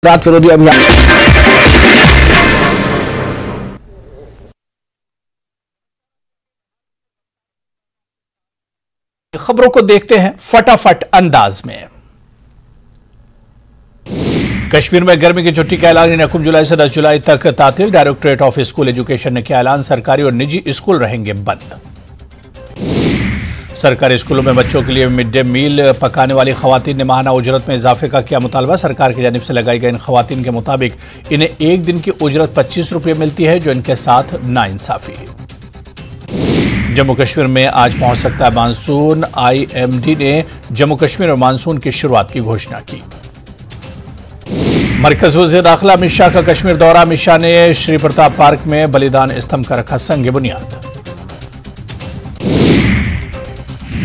रात विरोधी अभियान। खबरों को देखते हैं फटाफट अंदाज में। कश्मीर में गर्मी की छुट्टी का ऐलान 9 जुलाई से 10 जुलाई तक तातील। डायरेक्टरेट ऑफ स्कूल एजुकेशन ने किया ऐलान, सरकारी और निजी स्कूल रहेंगे बंद। सरकारी स्कूलों में बच्चों के लिए मिड डे मील पकाने वाली खवातीन ने माहाना उजरत में इजाफे का किया मुतालबा। सरकार की जानिब से लगाई गई इन खवातीन के मुताबिक इन्हें एक दिन की उजरत 25 रुपये मिलती है, जो इनके साथ नाइंसाफी। जम्मू कश्मीर में आज पहुंच सकता है मानसून। IMD ने जम्मू कश्मीर में मानसून की शुरुआत की घोषणा की। मरकज़ी वज़ीर दाखिला अमित शाह का कश्मीर दौरा। अमित शाह ने श्री प्रताप पार्क में बलिदान स्तंभ का रखा संग बुनियाद।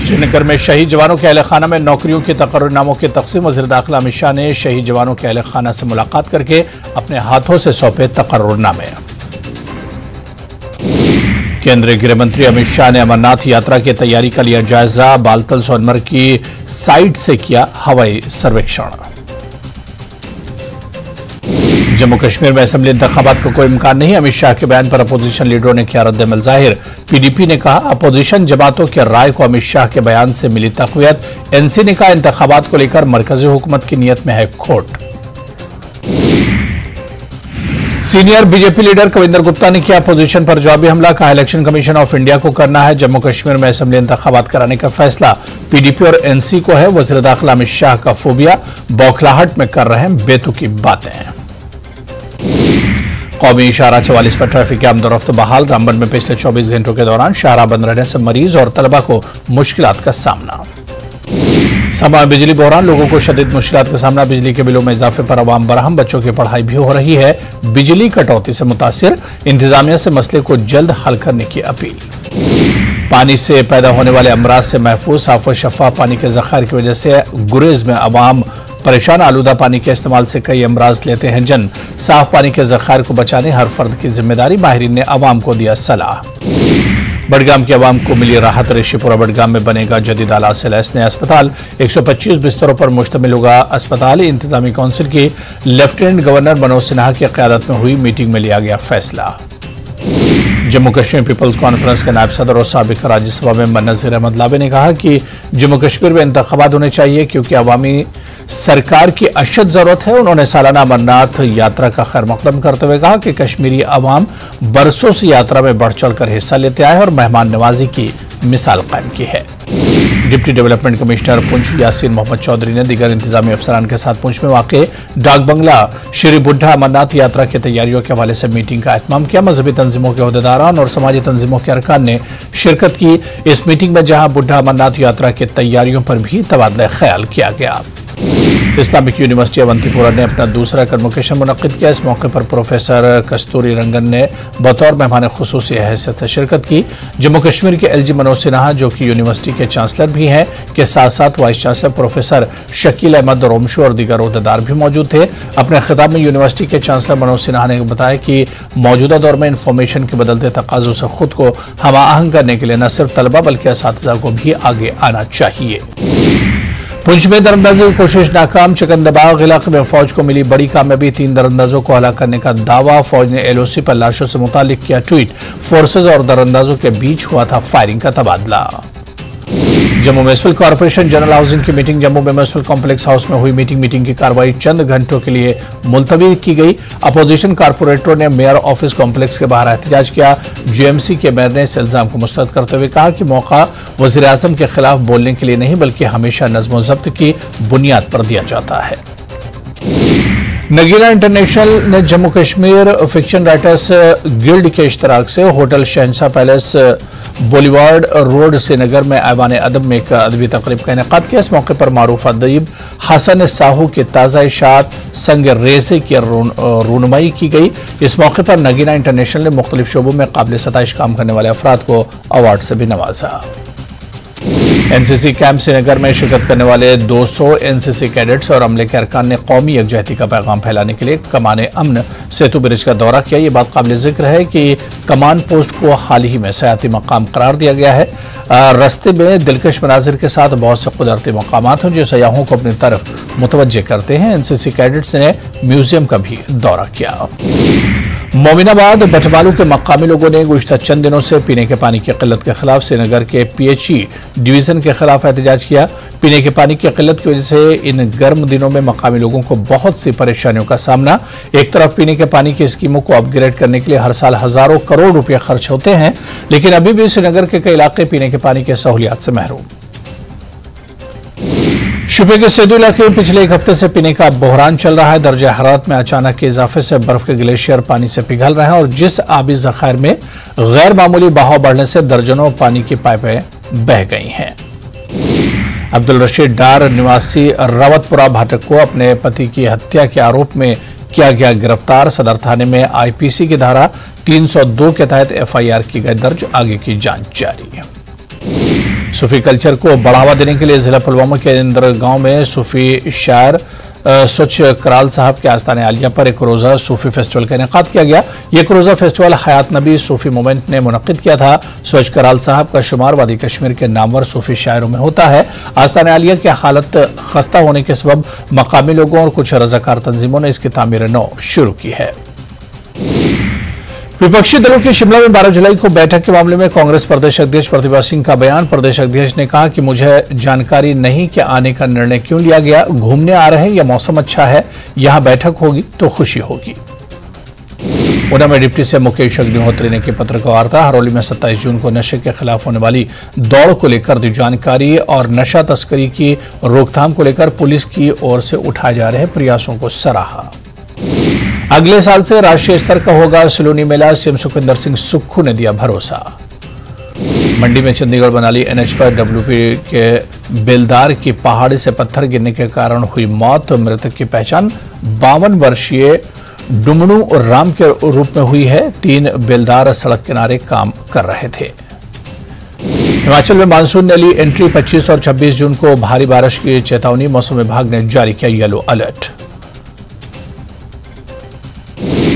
श्रीनगर में शहीद जवानों के अहले खाना में नौकरियों के तकर्रुरनामों की तकसीम। वज़ीर दाखिला अमित शाह ने शहीद जवानों के अहले खाना से मुलाकात करके अपने हाथों से सौंपे तकर्रुरनामे। केंद्रीय गृह मंत्री अमित शाह ने अमरनाथ यात्रा की तैयारी का लिया जायजा। बालतल सोनमर्ग की साइट से किया हवाई सर्वेक्षण। जम्मू कश्मीर में असेंबली इंतखाबात का कोई इम्कान नहीं। अमित शाह के बयान पर अपोजिशन लीडरों ने किया रद्द-ए-अमल जाहिर। PDP ने कहा, अपोजिशन जमातों के राय को अमित शाह के बयान से मिली तक़वियत। NC ने कहा, इंतखाबात को लेकर मरकजी हुकूमत की नीयत में है खोट। Senior BJP leader Kavinder Gupta ने किया अपोजिशन पर जवाबी हमला। कहा, इलेक्शन कमीशन ऑफ इंडिया को करना है जम्मू कश्मीर में असेंबली इंतखाबात कराने का फैसला। PDP और NC को है। वज़ीर दाखिला अमित शाह का फोबिया, बौखलाहट में कर रहे हैं बेतुकी बातें। कौमी शाहराह 44 पर ट्रैफिक की आमदोरफ्त बहाल। रामबन में पिछले 24 घंटों के दौरान शाहराह बंद रहने से मरीज और तलबा को मुश्किलात का सामना। समा बिजली बहरान, लोगों को शदीद मुश्किलात का सामना। बिजली के बिलों में इजाफे पर अवाम बरहम। बच्चों की पढ़ाई भी हो रही है बिजली कटौती से मुतासिर। इंतजामिया से मसले को जल्द हल करने की अपील। पानी से पैदा होने वाले अमराज से महफूज। साफ और शफाफ पानी के ज़खायर की वजह से गुरेज में अवाम परेशान। आलूदा पानी के इस्तेमाल से कई अमराज लेते हैं जन। साफ पानी के ज़खायर को बचाने हर फर्द की जिम्मेदारी। माहिरीन ने अवाम को दिया सलाह। बडगाम की अवाम को मिली राहत। ऋषिपुरा बडगाम में बनेगा जदीद आलात से लैस नया अस्पताल। 125 बिस्तरों पर मुश्तमिल होगा अस्पताल। इंतजामी काउंसिल की लेफ्टिनेंट गवर्नर मनोज सिन्हा की क़यादत में हुई मीटिंग में लिया गया फैसला। जम्मू कश्मीर पीपल्स कॉन्फ्रेंस के नायब सदर और साबिक राज्यसभा मेंबर नज़ीर अहमद लाबे ने कहा कि जम्मू कश्मीर में इंतखाबात होने चाहिए क्योंकि अवामी सरकार की अशद जरूरत है। उन्होंने सालाना अमरनाथ यात्रा का खैर मकदम करते हुए कहा कि कश्मीरी अवाम बरसों से यात्रा में बढ़ चढ़कर हिस्सा लेते आए और मेहमान नवाजी की मिसाल कायम की है। Deputy development commissioner Poonch Yasin Mohammad Chaudhary ने दीगर इंतजामी अफसरान के साथ पुंछ में वाक़े डाक बंगला श्री बुड्ढा अमरनाथ यात्रा की तैयारियों के हवाले से मीटिंग का एहतमाम किया। मजहबी तंजीमों के अहदेदारान और समाजी तंजीमों के अरकान ने शिरकत की इस मीटिंग में, जहां बुड्ढा अमरनाथ यात्रा की तैयारियों पर भी तबादला ख्याल किया गया। इस्लामिक यूनिवर्सिटी अवंतीपुरा ने अपना दूसरा कन्वोकेशन मुनक्किद किया। इस मौके पर प्रोफेसर कस्तूरी रंगन ने बतौर मेहमान खुसूसी हैसियत से शिरकत की। जम्मू कश्मीर के LG मनोज सिन्हा, जो कि यूनिवर्सिटी के चांसलर भी हैं, के साथ साथ vice chancellor professor Shakeel Ahmad Romshoo और दीगर अहदेदार भी मौजूद थे। अपने खिताब में यूनिवर्सिटी के चांसलर मनोज सिन्हा ने बताया कि मौजूदा दौर में इंफॉर्मेशन के बदलते तकाजों से खुद को हम आहंग करने के लिए न सिर्फ तलबा बल्कि असातिज़ा को भी आगे आना चाहिए। पुंछ में दरअंदाजी की कोशिश नाकाम। चकंदबाग इलाके में फौज को मिली बड़ी कामयाबी। 3 दरअंदाजों को हलाक करने का दावा। फौज ने LOC पर लाशों से मुतालिक किया ट्वीट। फोर्सेज और दरअंदाजों के बीच हुआ था फायरिंग का तबादला। Jammu municipal corporation general housing की meeting. Jammu municipal complex house में हुई मीटिंग की कार्रवाई चंद घंटों के लिए मुलतवी की गई। अपोजिशन कारपोरेटरों ने मेयर ऑफिस कॉम्प्लेक्स के बाहर एहतजाज किया। GMC के मेयर ने इस इल्जाम को मुस्तरद करते हुए कहा कि मौका वज़ीर आज़म के खिलाफ बोलने के लिए नहीं बल्कि हमेशा नज़्म व ज़ब्त की बुनियाद पर दिया जाता है। नगीना इंटरनेशनल ने Jammu Kashmir fiction writers guild के इश्तराक से होटल शहंशाह पैलेस बोलीवार्ड रोड श्रीनगर में ऐवान अदब में एक अदबी तकरीब का इनेकाद किया। इस मौके पर मारूफ अदीब हसन साहू की ताज़ा इशात संग रेज़े की रूनुमाई की गई। इस मौके पर नगीना इंटरनेशनल ने मुख्तलिफ शोबों में काबिल सताइश काम करने वाले अफराद को अवार्ड से भी नवाजा। एनसीसी कैंप श्रीनगर में शिरकत करने वाले 200 एनसीसी कैडेट्स और अमले के अरकान ने कौमी यकजहती का पैगाम फैलाने के लिए कमान अमन सेतु ब्रिज का दौरा किया। ये बात काबिल जिक्र है कि कमान पोस्ट को हाल ही में सयाती मकाम करार दिया गया है। रास्ते में दिलकश मनाजिर के साथ बहुत से कुदरती मकामात हैं जो सयाहों को अपनी तरफ मुतवज्जे करते हैं। एनसीसी कैडेट्स ने म्यूजियम का भी दौरा किया। मोमिनाबाद बटमालू के मकामी लोगों ने गुज़िश्ता चंद दिनों से पीने के पानी की किल्लत के खिलाफ श्रीनगर के पीएचई डिवीजन के खिलाफ एहतजाज किया। पीने के पानी की किल्लत की वजह से इन गर्म दिनों में मकामी लोगों को बहुत सी परेशानियों का सामना। एक तरफ पीने के पानी की स्कीमों को अपग्रेड करने के लिए हर साल हजारों करोड़ रुपए खर्च होते हैं, लेकिन अभी भी श्रीनगर के कई इलाके पीने के पानी की सहूलियात से महरूम। शुबे के सेदू इलाके में पिछले एक हफ्ते से पीने का बहरान चल रहा है। दर्जा हरारत में अचानक के इजाफे से बर्फ के ग्लेशियर पानी से पिघल रहे हैं और जिस आबी जखायर में गैर मामूली बहाव बढ़ने से दर्जनों पानी की पाइपें बह गई हैं। अब्दुल रशीद डार निवासी रावतपुरा भाटक को अपने पति की हत्या के आरोप में किया गया गिरफ्तार। सदर थाने में आईपीसी की धारा 302 के तहत एफआईआर की गई दर्ज। आगे की जांच जारी है। सूफी कल्चर को बढ़ावा देने के लिए जिला पुलवामा के इंदर गांव में सूफी शायर स्वच्छ कराल साहब के आस्थाने आलिया पर एक रोजा सूफी फेस्टिवल का इनेकाद किया गया। ये एक रोजा फेस्टिवल हयात नबी सूफी मूवमेंट ने मुनक्किद किया था। स्वच्छ कराल साहब का शुमार वादी कश्मीर के नामवर सूफी शायरों में होता है। आस्थाने आलिया की हालत खस्ता होने के सबब मकामी लोगों और कुछ रजाकार तंजीमों ने इसकी तामीर नौ शुरू की है। विपक्षी दलों की शिमला में 12 जुलाई को बैठक के मामले में कांग्रेस प्रदेश अध्यक्ष प्रतिभा सिंह का बयान। प्रदेश अध्यक्ष ने कहा कि मुझे जानकारी नहीं कि आने का निर्णय क्यों लिया गया। घूमने आ रहे हैं या मौसम अच्छा है, यहां बैठक होगी तो खुशी होगी। ऊना में डिप्टी से मुकेश अग्निहोत्री ने की पत्रकार वार्ता। हरौली में 27 जून को नशे के खिलाफ होने वाली दौड़ को लेकर दी जानकारी और नशा तस्करी की रोकथाम को लेकर पुलिस की ओर से उठाए जा रहे प्रयासों को सराहा। अगले साल से राष्ट्रीय स्तर का होगा सलोनी मेला, सीएम सुखविंदर सिंह सुक्खू ने दिया भरोसा। मंडी में चंडीगढ़ मनाली एनएच पर डब्ल्यूपी के बेलदार की पहाड़ी से पत्थर गिरने के कारण हुई मौत। मृतक की पहचान 52 वर्षीय डुमनू और राम के रूप में हुई है। 3 बेलदार सड़क किनारे काम कर रहे थे। हिमाचल में मानसून ने ली एंट्री। 25 और 26 जून को भारी बारिश की चेतावनी। मौसम विभाग ने जारी किया येलो अलर्ट।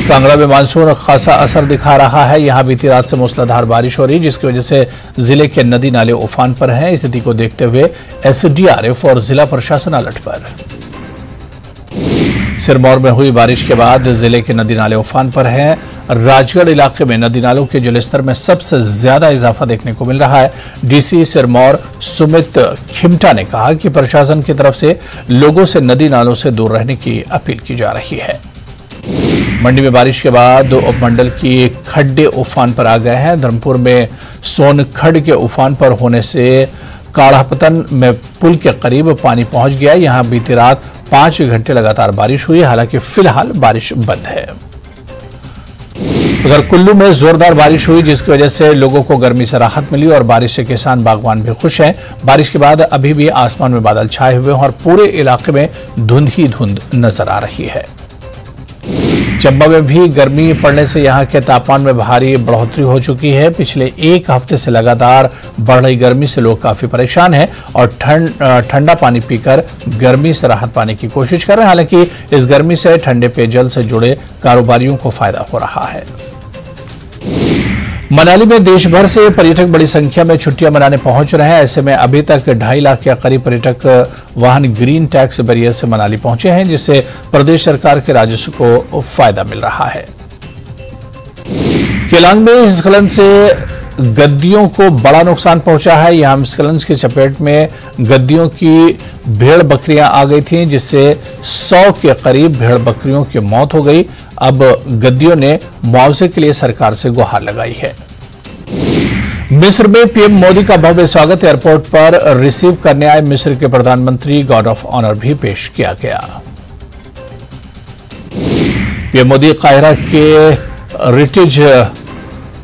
कांगड़ा में मानसून खासा असर दिखा रहा है। यहां बीती रात से मूसलाधार बारिश हो रही, जिसकी वजह से जिले के नदी नाले उफान पर हैं। स्थिति को देखते हुए एसडीआरएफ और जिला प्रशासन अलर्ट पर। सिरमौर में हुई बारिश के बाद जिले के नदी नाले उफान पर हैं। राजगढ़ इलाके में नदी नालों के जलस्तर में सबसे ज्यादा इजाफा देखने को मिल रहा है। डीसी सिरमौर सुमित खिमटा ने कहा कि प्रशासन की तरफ से लोगों से नदी नालों से दूर रहने की अपील की जा रही है। मंडी में बारिश के बाद उपमंडल की खड्डे उफान पर आ गए हैं। धर्मपुर में सोनखड़ के उफान पर होने से काढ़ापतन में पुल के करीब पानी पहुंच गया। यहां बीती रात 5 घंटे लगातार बारिश हुई, हालांकि फिलहाल बारिश बंद है। उधर कुल्लू में जोरदार बारिश हुई, जिसकी वजह से लोगों को गर्मी से राहत मिली और बारिश से किसान बागवान भी खुश हैं। बारिश के बाद अभी भी आसमान में बादल छाए हुए हैं और पूरे इलाके में धुंध ही धुंध नजर आ रही है। चंबा में भी गर्मी पड़ने से यहां के तापमान में भारी बढ़ोतरी हो चुकी है। पिछले एक हफ्ते से लगातार बढ़ रही गर्मी से लोग काफी परेशान हैं और ठंडा पानी पीकर गर्मी से राहत पाने की कोशिश कर रहे हैं। हालांकि इस गर्मी से ठंडे पेयजल से जुड़े कारोबारियों को फायदा हो रहा है। मनाली में देश भर से पर्यटक बड़ी संख्या में छुट्टियां मनाने पहुंच रहे हैं। ऐसे में अभी तक 2.5 लाख के करीब पर्यटक वाहन ग्रीन टैक्स बैरियर से मनाली पहुंचे हैं, जिससे प्रदेश सरकार के राजस्व को फायदा मिल रहा है। केलांग में हिमस्खलन से गद्दियों को बड़ा नुकसान पहुंचा है। यहां हिमस्खलन की चपेट में गद्दियों की भेड़ बकरियां आ गई थीं, जिससे 100 के करीब भेड़ बकरियों की मौत हो गई। अब गद्दियों ने मुआवजे के लिए सरकार से गुहार लगाई है। मिस्र में पीएम मोदी का भव्य स्वागत एयरपोर्ट पर रिसीव करने आए मिस्र के प्रधानमंत्री गार्ड ऑफ ऑनर भी पेश किया गया। पीएम मोदी काहिरा के रिटिज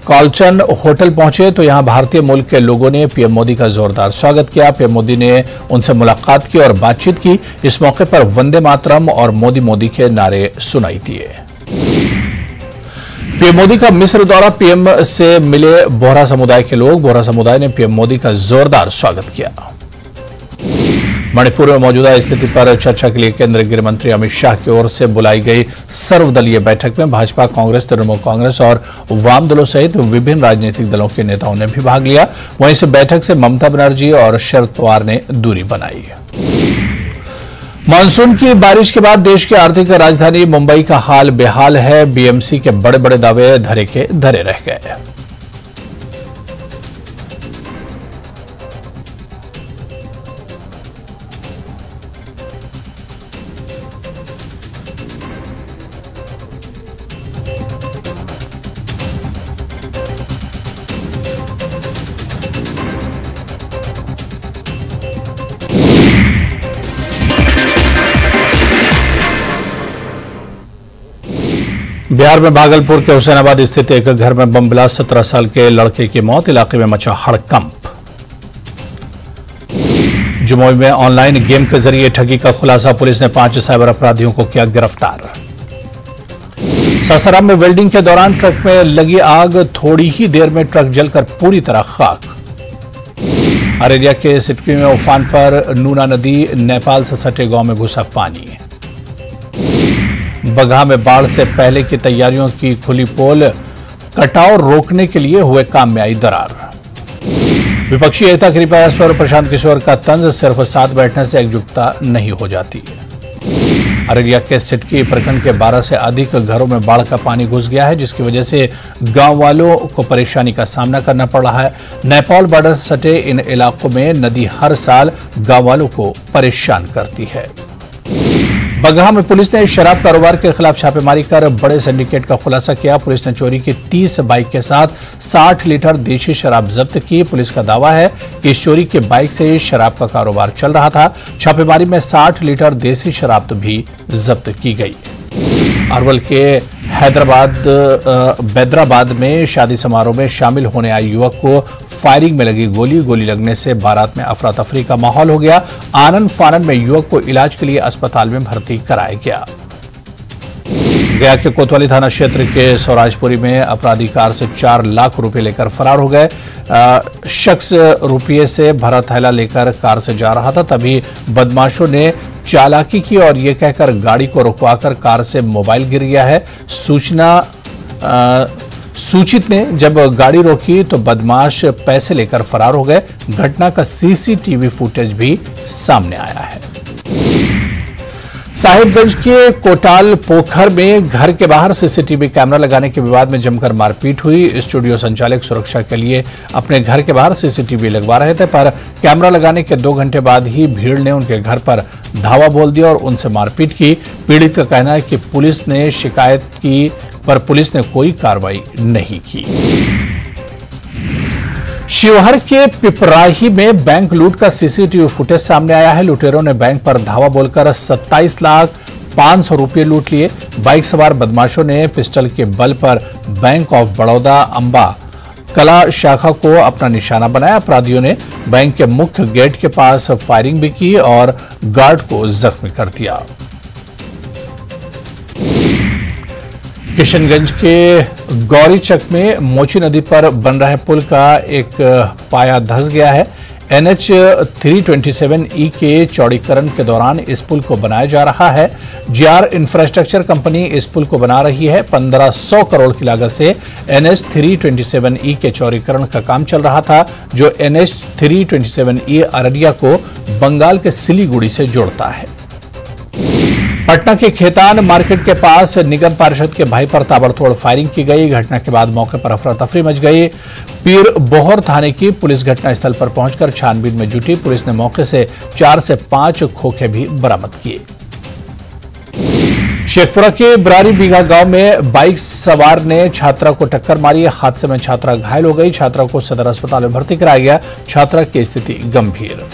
कॉल्टन होटल पहुंचे तो यहां भारतीय मूल के लोगों ने पीएम मोदी का जोरदार स्वागत किया। पीएम मोदी ने उनसे मुलाकात की और बातचीत की। इस मौके पर वंदे मातरम और मोदी मोदी के नारे सुनाई दिए। पीएम मोदी का मिस्र दौरा। पीएम से मिले बोहरा समुदाय के लोग। बोहरा समुदाय ने पीएम मोदी का जोरदार स्वागत किया। मणिपुर में मौजूदा स्थिति पर चर्चा के लिए केंद्रीय गृह मंत्री अमित शाह की ओर से बुलाई गई सर्वदलीय बैठक में भाजपा, कांग्रेस, तृणमूल कांग्रेस और वाम दलों सहित विभिन्न राजनीतिक दलों के नेताओं ने भी भाग लिया। वहीं इस बैठक से ममता बनर्जी और शरद पवार ने दूरी बनाई। मानसून की बारिश के बाद देश की आर्थिक राजधानी मुंबई का हाल बेहाल है। बीएमसी के बड़े बड़े दावे धरे के धरे रह गए। बिहार में भागलपुर के हुसैनाबाद स्थित एक घर में बम ब्लास्ट, 17 साल के लड़के की मौत, इलाके में मचा हड़कंप। जमुई में ऑनलाइन गेम के जरिए ठगी का खुलासा, पुलिस ने 5 साइबर अपराधियों को किया गिरफ्तार। सासाराम में वेल्डिंग के दौरान ट्रक में लगी आग, थोड़ी ही देर में ट्रक जलकर पूरी तरह खाक। अररिया के सिटकी में उफान पर नूना नदी, नेपाल से सटे गांव में घुसा पानी। बगहा में बाढ़ से पहले की तैयारियों की खुली पोल, कटाव रोकने के लिए हुए काम में आई दरार। विपक्षी एकता के प्रयास पर प्रशांत किशोर का तंज, सिर्फ साथ बैठने से एकजुटता नहीं हो जाती। अररिया के सिटकी प्रखंड के 12 से अधिक घरों में बाढ़ का पानी घुस गया है, जिसकी वजह से गांव वालों को परेशानी का सामना करना पड़ रहा है। नेपाल बॉर्डर से सटे इन इलाकों में नदी हर साल गांव वालों को परेशान करती है। बगहा में पुलिस ने शराब कारोबार के खिलाफ छापेमारी कर बड़े सिंडिकेट का खुलासा किया। पुलिस ने चोरी की 30 बाइक के साथ 60 लीटर देशी शराब जब्त की। पुलिस का दावा है कि इस चोरी के बाइक से शराब का कारोबार चल रहा था। छापेमारी में 60 लीटर देसी शराब भी जब्त की गई। अरवल के बैदराबाद में शादी समारोह में शामिल होने आए युवक को फायरिंग में लगी गोली लगने से बारात में अफरा तफरी का माहौल हो गया। आनन फानन में युवक को इलाज के लिए अस्पताल में भर्ती कराया गया। गया के कोतवाली थाना क्षेत्र के स्वराजपुरी में अपराधी कार से 4 लाख रुपए लेकर फरार हो गए। शख्स रुपये से भरा थैला लेकर कार से जा रहा था, तभी बदमाशों ने चालाकी की और यह कहकर गाड़ी को रुकवाकर कार से मोबाइल गिर गया है। सूचित ने जब गाड़ी रोकी तो बदमाश पैसे लेकर फरार हो गए। घटना का सीसीटीवी फुटेज भी सामने आया है। साहिबगंज के कोटाल पोखर में घर के बाहर सीसीटीवी कैमरा लगाने के विवाद में जमकर मारपीट हुई। स्टूडियो संचालक सुरक्षा के लिए अपने घर के बाहर सीसीटीवी लगवा रहे थे, पर कैमरा लगाने के 2 घंटे बाद ही भीड़ ने उनके घर पर धावा बोल दिया और उनसे मारपीट की। पीड़ित का कहना है कि पुलिस ने शिकायत की, पर पुलिस ने कोई कार्रवाई नहीं की। शिवहर के पिपराही में बैंक लूट का सीसीटीवी फुटेज सामने आया है। लुटेरों ने बैंक पर धावा बोलकर 27,500,000 रुपये लूट लिए। बाइक सवार बदमाशों ने पिस्टल के बल पर बैंक ऑफ बड़ौदा अंबा कला शाखा को अपना निशाना बनाया। अपराधियों ने बैंक के मुख्य गेट के पास फायरिंग भी की और गार्ड को जख्मी कर दिया। किशनगंज के गौरीचक में मोची नदी पर बन रहे पुल का एक पाया धंस गया है। NH 327E के चौड़ीकरण के दौरान इस पुल को बनाया जा रहा है। GR इंफ्रास्ट्रक्चर कंपनी इस पुल को बना रही है। 1500 करोड़ की लागत से NH 327E के चौड़ीकरण का काम चल रहा था, जो NH 327E अररिया को बंगाल के सिलीगुड़ी से जोड़ता है। पटना के खेतान मार्केट के पास निगम पार्षद के भाई पर ताबड़तोड़ फायरिंग की गई। घटना के बाद मौके पर अफरा तफरी मच गई। पीर बोहर थाने की पुलिस घटनास्थल पर पहुंचकर छानबीन में जुटी। पुलिस ने मौके से 4 से 5 खोखे भी बरामद किए। शेखपुरा के बरारी बीघा गांव में बाइक सवार ने छात्रा को टक्कर मारी। हादसे में छात्रा घायल हो गई। छात्रा को सदर अस्पताल में भर्ती कराया गया। छात्रा की स्थिति गंभीर।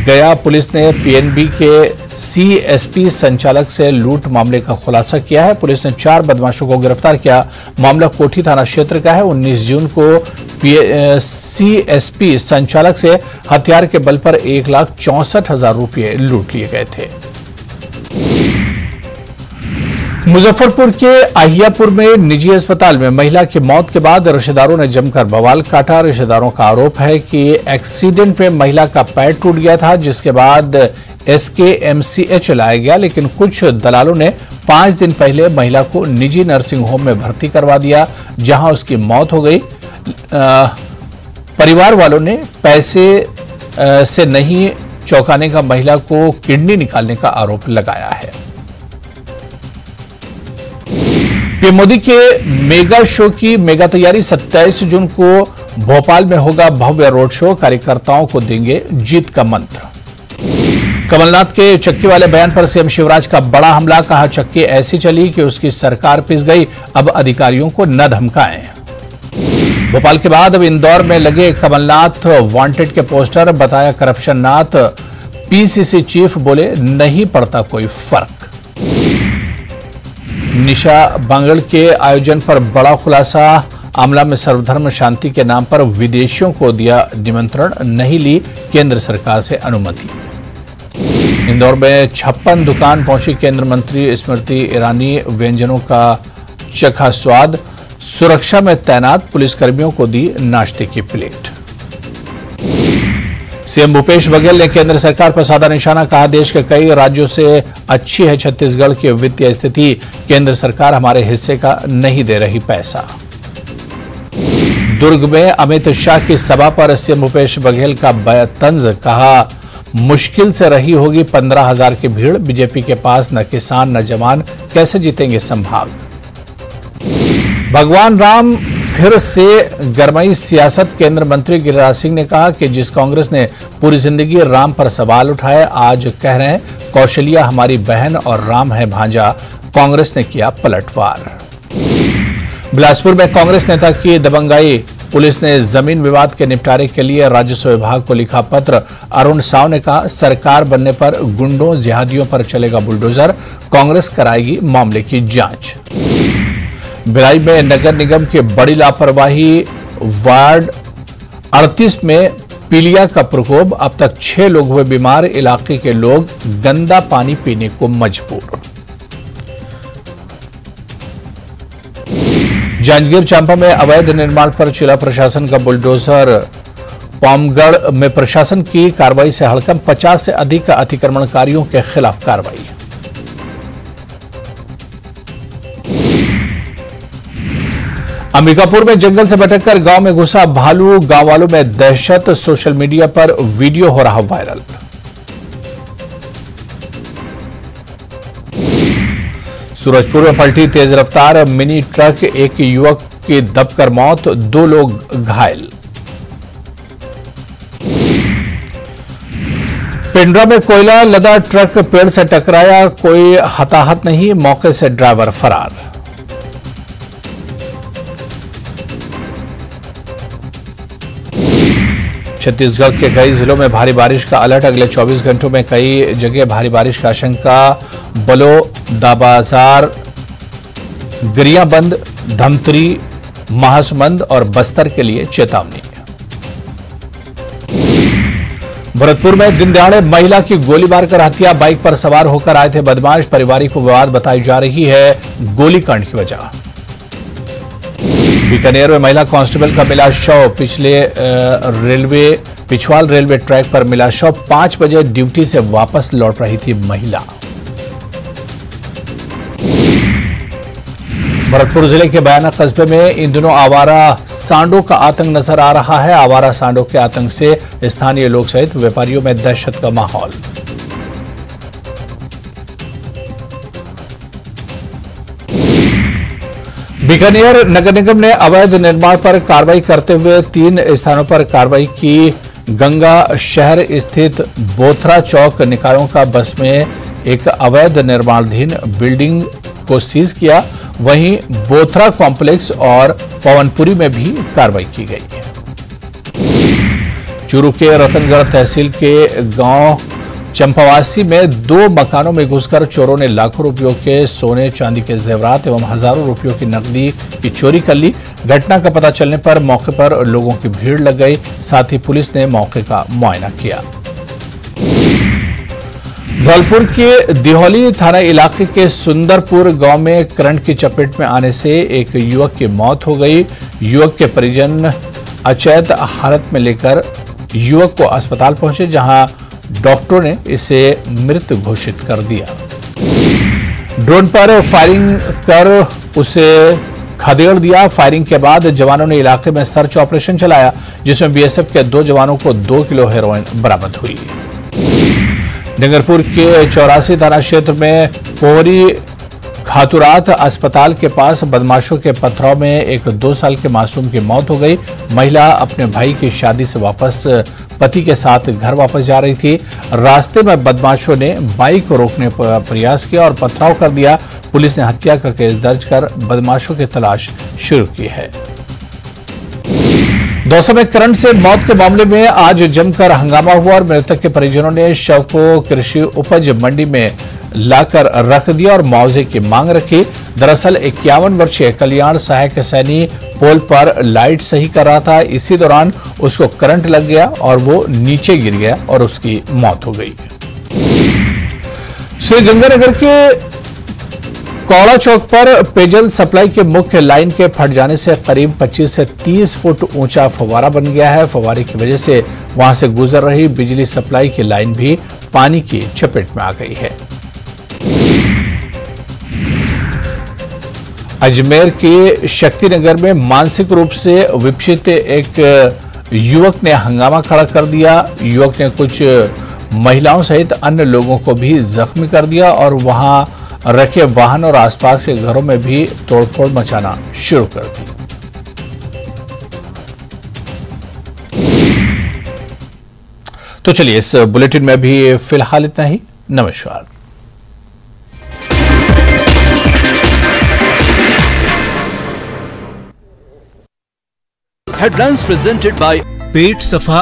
गया पुलिस ने PNB के CSP संचालक से लूट मामले का खुलासा किया है। पुलिस ने 4 बदमाशों को गिरफ्तार किया। मामला कोठी थाना क्षेत्र का है। 19 जून को CSP संचालक से हथियार के बल पर 1,64,000 रुपये लूट लिए गए थे। मुजफ्फरपुर के अहियापुर में निजी अस्पताल में महिला की मौत के बाद रिश्तेदारों ने जमकर बवाल काटा। रिश्तेदारों का आरोप है कि एक्सीडेंट में महिला का पैर टूट गया था, जिसके बाद SKMCH लाया गया, लेकिन कुछ दलालों ने 5 दिन पहले महिला को निजी नर्सिंग होम में भर्ती करवा दिया, जहां उसकी मौत हो गई। परिवार वालों ने पैसे से नहीं चौंकाने का महिला को किडनी निकालने का आरोप लगाया है। पीएम मोदी के मेगा शो की मेगा तैयारी 27 जून को भोपाल में होगा भव्य रोड शो। कार्यकर्ताओं को देंगे जीत का मंत्र। कमलनाथ के चक्की वाले बयान पर सीएम शिवराज का बड़ा हमला। कहा, चक्की ऐसी चली कि उसकी सरकार पिस गई, अब अधिकारियों को न धमकाएं। भोपाल के बाद अब इंदौर में लगे कमलनाथ वांटेड के पोस्टर। बताया करप्शन नाथ। PCC चीफ बोले, नहीं पड़ता कोई फर्क। निशा बांगड़ के आयोजन पर बड़ा खुलासा। आमला में सर्वधर्म शांति के नाम पर विदेशियों को दिया निमंत्रण, नहीं ली केंद्र सरकार से अनुमति। इंदौर में 56 दुकान पहुंची केंद्र मंत्री स्मृति ईरानी। व्यंजनों का चखा स्वाद। सुरक्षा में तैनात पुलिसकर्मियों को दी नाश्ते की प्लेट। सीएम भूपेश बघेल ने केंद्र सरकार पर साधा निशाना। कहा, देश के कई राज्यों से अच्छी है छत्तीसगढ़ की वित्तीय स्थिति, केंद्र सरकार हमारे हिस्से का नहीं दे रही पैसा। दुर्ग में अमित शाह की सभा पर सीएम भूपेश बघेल का तंज। कहा, मुश्किल से रही होगी 15,000 की भीड़। बीजेपी के पास न किसान न जवान, कैसे जीतेंगे संभाग। भगवान राम फिर से गरमाई सियासत। केंद्र मंत्री गिरिराज सिंह ने कहा कि जिस कांग्रेस ने पूरी जिंदगी राम पर सवाल उठाए, आज कह रहे हैं कौशल्या हमारी बहन और राम है भांजा। कांग्रेस ने किया पलटवार। बिलासपुर में कांग्रेस नेता की दबंगाई। पुलिस ने जमीन विवाद के निपटारे के लिए राजस्व विभाग को लिखा पत्र। अरुण साव ने कहा, सरकार बनने पर गुंडों जिहादियों पर चलेगा बुलडोजर। कांग्रेस कराएगी मामले की जांच। भिलाई में नगर निगम की बड़ी लापरवाही। वार्ड 38 में पीलिया का प्रकोप। अब तक 6 लोग हुए बीमार। इलाके के लोग गंदा पानी पीने को मजबूर। जांजगीर चांपा में अवैध निर्माण पर जिला प्रशासन का बुलडोजर। पामगढ़ में प्रशासन की कार्रवाई से हड़कंप। 50 से अधिक अतिक्रमणकारियों के खिलाफ कार्रवाई। अंबिकापुर में जंगल से भटककर गांव में घुसा भालू। गांव वालों में दहशत। सोशल मीडिया पर वीडियो हो रहा वायरल। सूरजपुर में पलटी तेज रफ्तार मिनी ट्रक। एक युवक की दबकर मौत, 2 लोग घायल। पिंडरा में कोयला लदा ट्रक पेड़ से टकराया, कोई हताहत नहीं, मौके से ड्राइवर फरार। छत्तीसगढ़ के कई जिलों में भारी बारिश का अलर्ट। अगले 24 घंटों में कई जगह भारी बारिश का आशंका। बलौदाबाजार, गरियाबंद, धमतरी, महासमुंद और बस्तर के लिए चेतावनी। भरतपुर में दिन दहाड़े महिला की गोली मारकर हत्या। बाइक पर सवार होकर आए थे बदमाश। पारिवारिक विवाद बताई जा रही है गोलीकांड की वजह। बीकानेर में महिला कांस्टेबल का मिला शव। पिछवाल रेलवे ट्रैक पर मिला शव। 5 बजे ड्यूटी से वापस लौट रही थी महिला। भरतपुर जिले के बयाना कस्बे में इन दिनों आवारा सांडों का आतंक नजर आ रहा है। आवारा सांडों के आतंक से स्थानीय लोग सहित व्यापारियों में दहशत का माहौल। बीकानेर नगर निगम ने अवैध निर्माण पर कार्रवाई करते हुए 3 स्थानों पर कार्रवाई की। गंगा शहर स्थित बोथरा चौक निकायों का बस में एक अवैध निर्माणाधीन बिल्डिंग को सीज किया। वहीं बोथरा कॉम्प्लेक्स और पवनपुरी में भी कार्रवाई की गई। चूरू के रतनगढ़ तहसील के गांव चंपावासी में 2 मकानों में घुसकर चोरों ने लाखों रुपयों के सोने चांदी के जेवरात एवं हजारों रुपयों की नकदी की चोरी कर ली। घटना का पता चलने पर मौके पर लोगों की भीड़ लग गई। साथ ही पुलिस ने मौके का मुआयना किया। धौलपुर के दिहौली थाना इलाके के सुंदरपुर गांव में करंट की चपेट में आने से एक युवक की मौत हो गई। युवक के परिजन अचेत हालत में लेकर युवक को अस्पताल पहुंचे, जहां डॉक्टरों ने इसे मृत घोषित कर दिया। ड्रोन पर फायरिंग कर उसे खदेड़ दिया। फायरिंग के बाद जवानों ने इलाके में सर्च ऑपरेशन चलाया, जिसमें बीएसएफ के 2 जवानों को 2 किलो हेरोइन बरामद हुई। डंगरपुर के 84 थाना क्षेत्र में पोहरी खातुरात अस्पताल के पास बदमाशों के पथराव में एक 2 साल के मासूम की मौत हो गई। महिला अपने भाई की शादी से वापस पति के साथ घर वापस जा रही थी। रास्ते में बदमाशों ने बाइक को रोकने का प्रयास किया और पथराव कर दिया। पुलिस ने हत्या का केस दर्ज कर बदमाशों की तलाश शुरू की है। दौसा में करंट से मौत के मामले में आज जमकर हंगामा हुआ और मृतक के परिजनों ने शव को कृषि उपज मंडी में लाकर रख दिया और मुआवजे की मांग रखी। दरअसल 51 वर्षीय कल्याण सहायक सैनी पोल पर लाइट सही कर रहा था। इसी दौरान उसको करंट लग गया और वो नीचे गिर गया और उसकी मौत हो गई। श्रीगंगानगर के कौड़ा चौक पर पेयजल सप्लाई के मुख्य लाइन के फट जाने से करीब 25 से 30 फुट ऊंचा फव्वारा बन गया है। फव्वारे की वजह से वहां से गुजर रही बिजली सप्लाई की लाइन भी पानी की चपेट में आ गई है। अजमेर के शक्तिनगर में मानसिक रूप से विक्षिप्त एक युवक ने हंगामा खड़ा कर दिया। युवक ने कुछ महिलाओं सहित अन्य लोगों को भी जख्मी कर दिया और वहां रखे वाहन और आसपास के घरों में भी तोड़फोड़ मचाना शुरू कर दी। तो चलिए इस बुलेटिन में भी फिलहाल इतना ही। नमस्कार। हेडलाइंस प्रेजेंटेड बाय पेट सफा